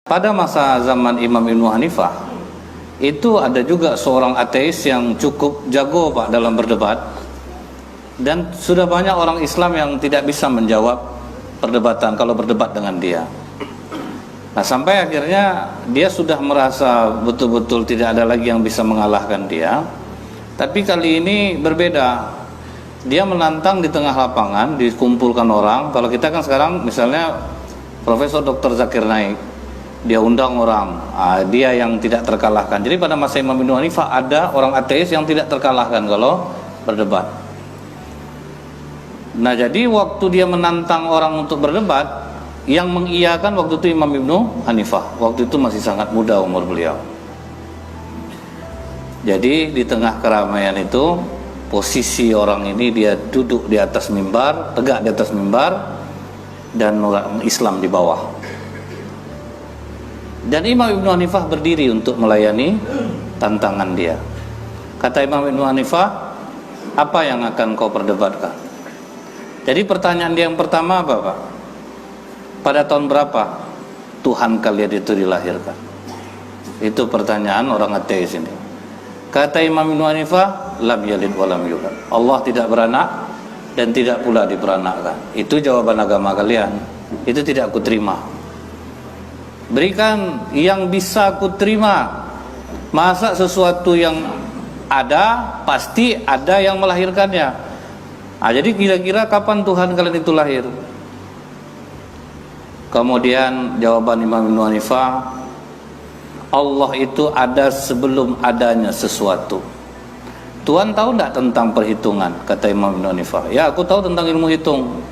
Pada masa zaman Imam Ibnu Hanifah, itu ada juga seorang ateis yang cukup jago Pak dalam berdebat. Dan sudah banyak orang Islam yang tidak bisa menjawab perdebatan kalau berdebat dengan dia. Nah, sampai akhirnya dia sudah merasa betul-betul tidak ada lagi yang bisa mengalahkan dia. Tapi kali ini berbeda. Dia menantang di tengah lapangan, dikumpulkan orang. Kalau kita kan sekarang misalnya Profesor Dr. Zakir Naik, dia undang orang, dia yang tidak terkalahkan. Jadi pada masa Imam Ibnu Hanifah ada orang ateis yang tidak terkalahkan kalau berdebat. Nah, jadi waktu dia menantang orang untuk berdebat, yang mengiyakan waktu itu Imam Ibnu Hanifah. Waktu itu masih sangat muda umur beliau. Jadi di tengah keramaian itu, posisi orang ini dia duduk di atas mimbar, tegak di atas mimbar, dan orang Islam di bawah. Dan Imam Ibnu Hanifah berdiri untuk melayani tantangan dia. Kata Imam Ibnu Hanifah, apa yang akan kau perdebatkan? Jadi pertanyaan dia yang pertama apa, Pak? Pada tahun berapa Tuhan kalian itu dilahirkan? Itu pertanyaan orang ateis ini. Kata Imam Ibnu Hanifah, lam yalid wa lam yulad. Allah tidak beranak dan tidak pula diperanakkan. Itu jawaban agama kalian. Itu tidak aku terima. Berikan yang bisa aku terima. Masa sesuatu yang ada pasti ada yang melahirkannya. Jadi kira-kira kapan Tuhan kalian itu lahir? Kemudian jawaban Imam Ibnu Hanifah, Allah itu ada sebelum adanya sesuatu. Tuhan tahu tidak tentang perhitungan? Kata Imam Ibnu Hanifah. Ya, aku tahu tentang ilmu hitung.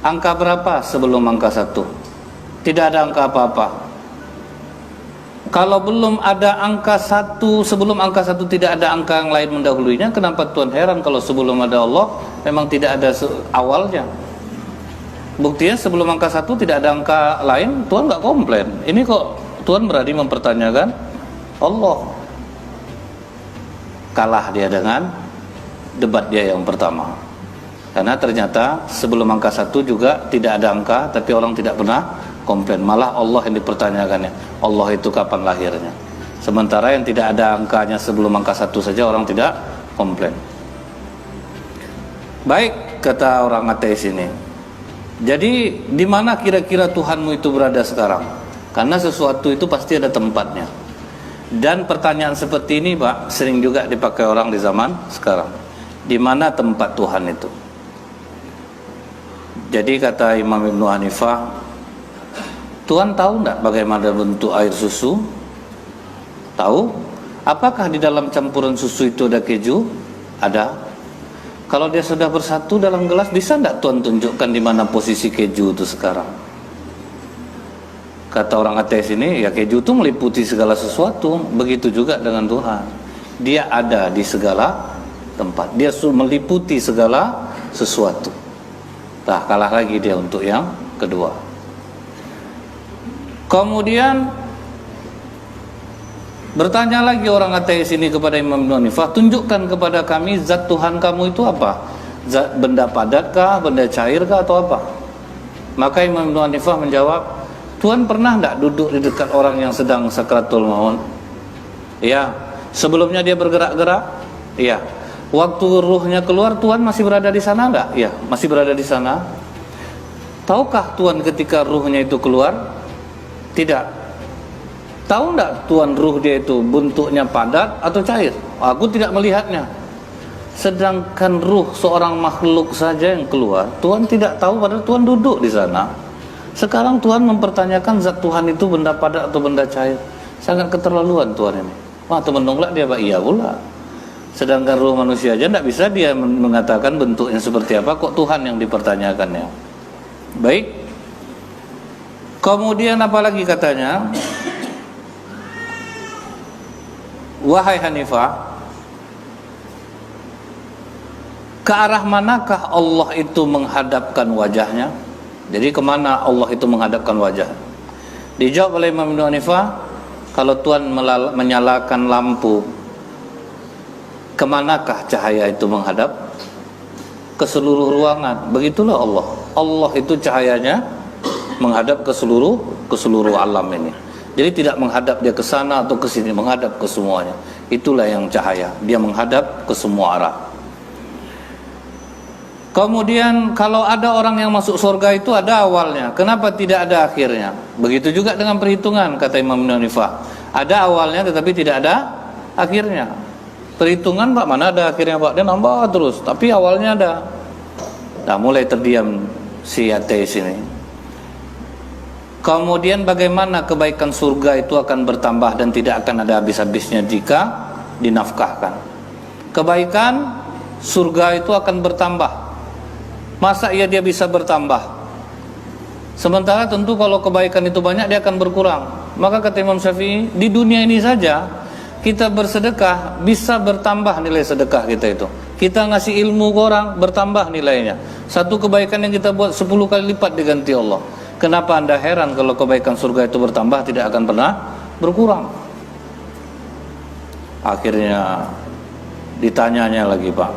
Angka berapa sebelum angka 1? Tidak ada angka apa-apa. Kalau belum ada angka 1, sebelum angka 1 tidak ada angka yang lain mendahulunya, kenapa Tuhan heran kalau sebelum ada Allah memang tidak ada awalnya? Buktinya sebelum angka 1 tidak ada angka lain, Tuhan nggak komplain. Ini kok Tuhan berani mempertanyakan Allah. Kalah dia dengan debat dia yang pertama. Karena ternyata sebelum angka 1 juga tidak ada angka, tapi orang tidak pernah komplain. Malah Allah yang dipertanyakannya. Allah itu kapan lahirnya? Sementara yang tidak ada angkanya sebelum angka 1 saja orang tidak komplain. Baik, kata orang ateis ini. Jadi di mana kira-kira Tuhanmu itu berada sekarang? Karena sesuatu itu pasti ada tempatnya. Dan pertanyaan seperti ini, Pak, sering juga dipakai orang di zaman sekarang. Di mana tempat Tuhan itu? Jadi kata Imam Ibnu Hanifah, Tuhan tahu enggak bagaimana bentuk air susu? Tahu? Apakah di dalam campuran susu itu ada keju? Ada. Kalau dia sudah bersatu dalam gelas, bisa enggak Tuhan tunjukkan di mana posisi keju itu sekarang? Kata orang ateis ini, ya keju itu meliputi segala sesuatu. Begitu juga dengan Tuhan. Dia ada di segala tempat. Dia meliputi segala sesuatu. Nah, kalah lagi dia untuk yang kedua. Kemudian bertanya lagi orang ateis ini kepada Imam Ibnu Hanifah, tunjukkan kepada kami zat Tuhan kamu itu apa? Zat benda padatkah, benda cairkah, atau apa? Maka Imam Ibnu Hanifah menjawab, Tuhan pernah tidak duduk di dekat orang yang sedang sakratul maut? Ya. Sebelumnya dia bergerak-gerak? Ya. Waktu ruhnya keluar, Tuhan masih berada di sana enggak? Ya, masih berada di sana. Tahukah Tuhan ketika ruhnya itu keluar? Tidak. Tahu enggak Tuhan ruh dia itu bentuknya padat atau cair? Aku tidak melihatnya. Sedangkan ruh seorang makhluk saja yang keluar, Tuhan tidak tahu, padahal Tuhan duduk di sana. Sekarang Tuhan mempertanyakan zat Tuhan itu benda padat atau benda cair. Sangat keterlaluan Tuhan ini. Wah, teman nolak dia, Pak. Iya pula. Sedangkan ruh manusia aja tidak bisa dia mengatakan bentuknya seperti apa, kok Tuhan yang dipertanyakannya. Baik. Kemudian apa lagi katanya? Wahai Hanifah, ke arah manakah Allah itu menghadapkan wajahnya? Jadi kemana Allah itu menghadapkan wajah? Dijawab oleh Imam Ibnu Hanifah, kalau Tuhan menyalakan lampu, kemanakah cahaya itu menghadap? Ke seluruh ruangan. Begitulah Allah. Allah itu cahayanya menghadap ke seluruh ke seluruh alam ini. Jadi tidak menghadap dia ke sana atau ke sini, menghadap ke semuanya. Itulah yang cahaya, dia menghadap ke semua arah. Kemudian kalau ada orang yang masuk surga itu ada awalnya, kenapa tidak ada akhirnya? Begitu juga dengan perhitungan, kata Imam Hanifah. Ada awalnya tetapi tidak ada akhirnya. Perhitungan Pak, mana ada akhirnya Pak? Dia nambah terus, tapi awalnya ada. Nah, mulai terdiam si ateis ini. Kemudian bagaimana kebaikan surga itu akan bertambah dan tidak akan ada habis-habisnya jika dinafkahkan. Kebaikan surga itu akan bertambah. Masa dia bisa bertambah? Sementara tentu kalau kebaikan itu banyak dia akan berkurang. Maka kata Imam Syafi'i, di dunia ini saja kita bersedekah bisa bertambah nilai sedekah kita itu. Kita ngasih ilmu ke orang bertambah nilainya. Satu kebaikan yang kita buat 10 kali lipat diganti Allah. Kenapa Anda heran kalau kebaikan surga itu bertambah tidak akan pernah berkurang? Akhirnya ditanyanya lagi, Pak,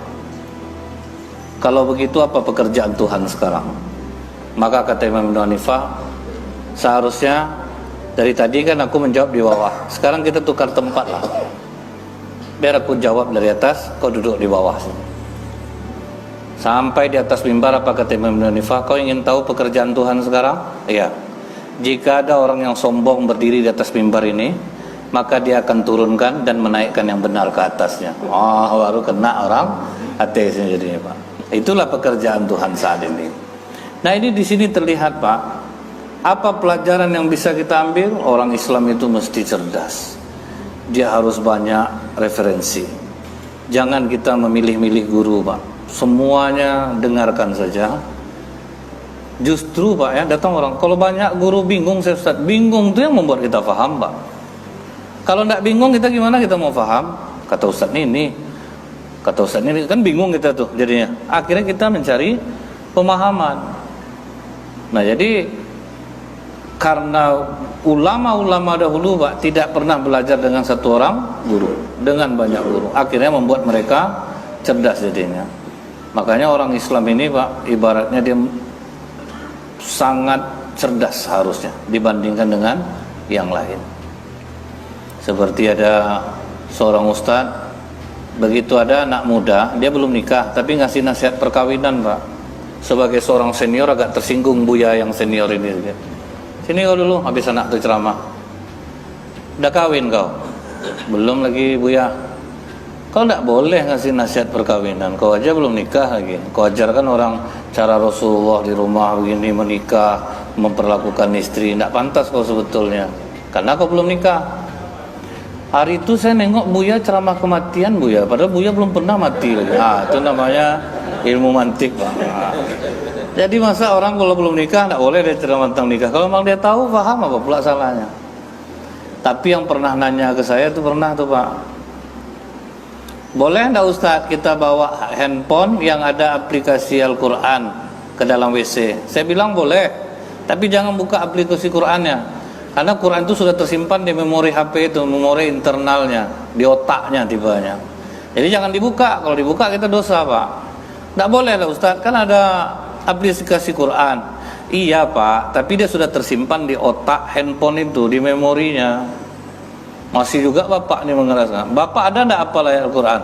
kalau begitu apa pekerjaan Tuhan sekarang? Maka kata Imam Hanifah, seharusnya dari tadi kan aku menjawab di bawah, sekarang kita tukar tempat lah. Biar aku jawab dari atas, kau duduk di bawah sini. Sampai di atas mimbar, apa kata Imam Hanifah? Kau ingin tahu pekerjaan Tuhan sekarang? Iya. Jika ada orang yang sombong berdiri di atas mimbar ini, maka dia akan turunkan dan menaikkan yang benar ke atasnya. Baru kena orang ateisnya jadinya, Pak. Itulah pekerjaan Tuhan saat ini. Nah, ini di sini terlihat, Pak, apa pelajaran yang bisa kita ambil? Orang Islam itu mesti cerdas. Dia harus banyak referensi. Jangan kita memilih-milih guru, Pak. Semuanya dengarkan saja. Justru, Pak, ya, datang orang, kalau banyak guru bingung, saya Ustaz, bingung itu yang membuat kita paham, Pak. Kalau tidak bingung kita gimana kita mau paham? Kata Ustaz ini, kata Ustaz ini, kan bingung kita tuh jadinya. Akhirnya kita mencari pemahaman. Nah, jadi karena ulama-ulama dahulu, Pak, tidak pernah belajar dengan satu orang guru, dengan banyak guru. Akhirnya membuat mereka cerdas jadinya. Makanya orang Islam ini, Pak, ibaratnya dia sangat cerdas harusnya dibandingkan dengan yang lain. Seperti ada seorang ustadz, begitu ada anak muda, dia belum nikah tapi ngasih nasihat perkawinan, Pak. Sebagai seorang senior agak tersinggung Buya yang senior ini. Sini kau dulu, habis anak itu ceramah. Udah kawin kau? Belum lagi, Buya. Kau tidak boleh ngasih nasihat perkawinan, kau aja belum nikah lagi. Kau ajarkan orang cara Rasulullah di rumah begini, menikah, memperlakukan istri. Tidak pantas kau sebetulnya, karena kau belum nikah. Hari itu saya nengok Buya ceramah kematian, Buya, padahal Buya belum pernah mati lagi. Itu namanya ilmu mantik, Pak. Jadi masa orang kalau belum nikah tidak boleh dia ceramah tentang nikah? Kalau memang dia tahu, paham, apa pula salahnya? Tapi yang pernah nanya ke saya itu pernah tuh, Pak, boleh enggak Ustaz kita bawa handphone yang ada aplikasi Al-Quran ke dalam WC? Saya bilang boleh, tapi jangan buka aplikasi Qurannya, karena Quran itu sudah tersimpan di memori HP itu, memori internalnya, di otaknya tibanya. Jadi jangan dibuka, kalau dibuka kita dosa, Pak. Enggak boleh lah Ustaz, kan ada aplikasi Quran. Iya, Pak, tapi dia sudah tersimpan di otak handphone itu, di memorinya. Masih juga Bapak ini mengerasa. Bapak ada enggak hafal ayat Al-Quran?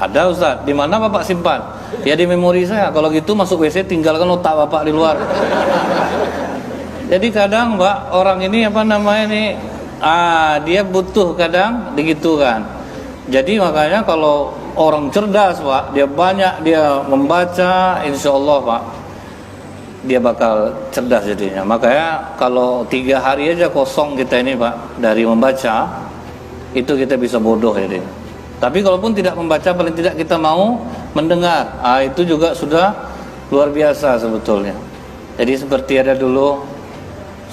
Ada Ustaz. Di mana Bapak simpan? Ya di memori saya. Kalau gitu masuk WC tinggalkan otak Bapak di luar. Jadi kadang, Pak, orang ini apa namanya ini, dia butuh kadang digitukan. Jadi makanya kalau orang cerdas, Pak, dia banyak dia membaca, insya Allah, Pak, dia bakal cerdas jadinya. Makanya kalau 3 hari aja kosong kita ini, Pak, dari membaca, itu kita bisa bodoh jadi. Tapi kalaupun tidak membaca, paling tidak kita mau mendengar, itu juga sudah luar biasa sebetulnya. Jadi seperti ada dulu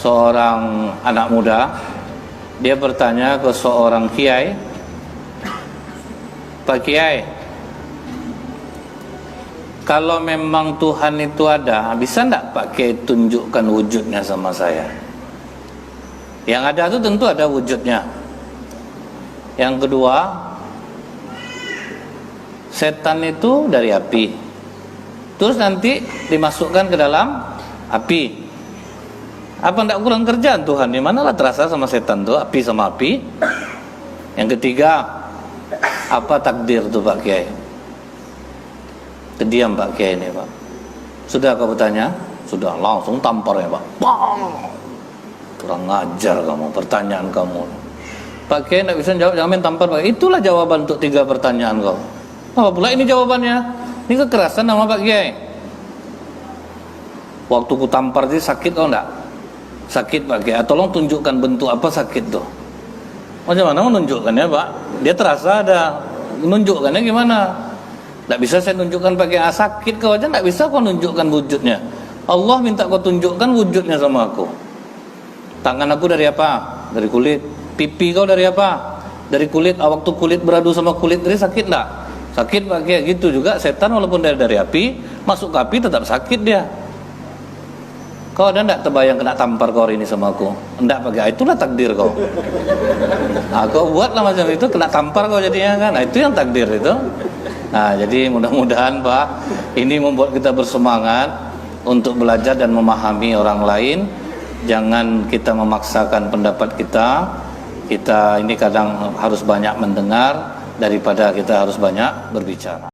seorang anak muda, dia bertanya ke seorang kiai, Pak Kiai, kalau memang Tuhan itu ada, bisa enggak Pak Kiai tunjukkan wujudnya sama saya? Yang ada itu tentu ada wujudnya. Yang kedua, setan itu dari api, terus nanti dimasukkan ke dalam api. Apa tidak kurang kerjaan Tuhan? Di manalah terasa sama setan tuh, api sama api. Yang ketiga, apa takdir tuh Pak Kiai? Terdiam Pak Kiai ini Pak. Sudah kau bertanya? Sudah, langsung tampar ya Pak. Bang! Kurang ngajar kamu, pertanyaan kamu. Pak Kiai tidak bisa jawab, jangan main tampar Pak. Itulah jawaban untuk 3 pertanyaan kau. Apa pula ini jawabannya? Ini kekerasan sama Pak Kiai. Waktu ku tampar itu sakit kau enggak? Sakit Pak Kiai. Tolong tunjukkan bentuk apa sakit tuh. Macam mana menunjukkannya Pak? Dia terasa ada. Menunjukkannya gimana? Tidak bisa saya tunjukkan pakai sakit kau aja, tidak bisa kau tunjukkan wujudnya. Allah minta kau tunjukkan wujudnya sama aku. Tangan aku dari apa? Dari kulit. Pipi kau dari apa? Dari kulit. Waktu kulit beradu sama kulit dari sakit enggak? Sakit Pak Kiai. Gitu juga setan walaupun dari api, masuk ke api tetap sakit dia. Kau ada enggak terbayang kena tampar kau hari ini sama aku? Enggak Pak Kiai. Itulah takdir kau. Nah, kau buatlah macam itu, kena tampar kau jadinya kan. Nah, itu yang takdir itu. Nah, jadi mudah-mudahan Pak, ini membuat kita bersemangat untuk belajar dan memahami orang lain. Jangan kita memaksakan pendapat kita. Kita ini kadang harus banyak mendengar daripada kita harus banyak berbicara.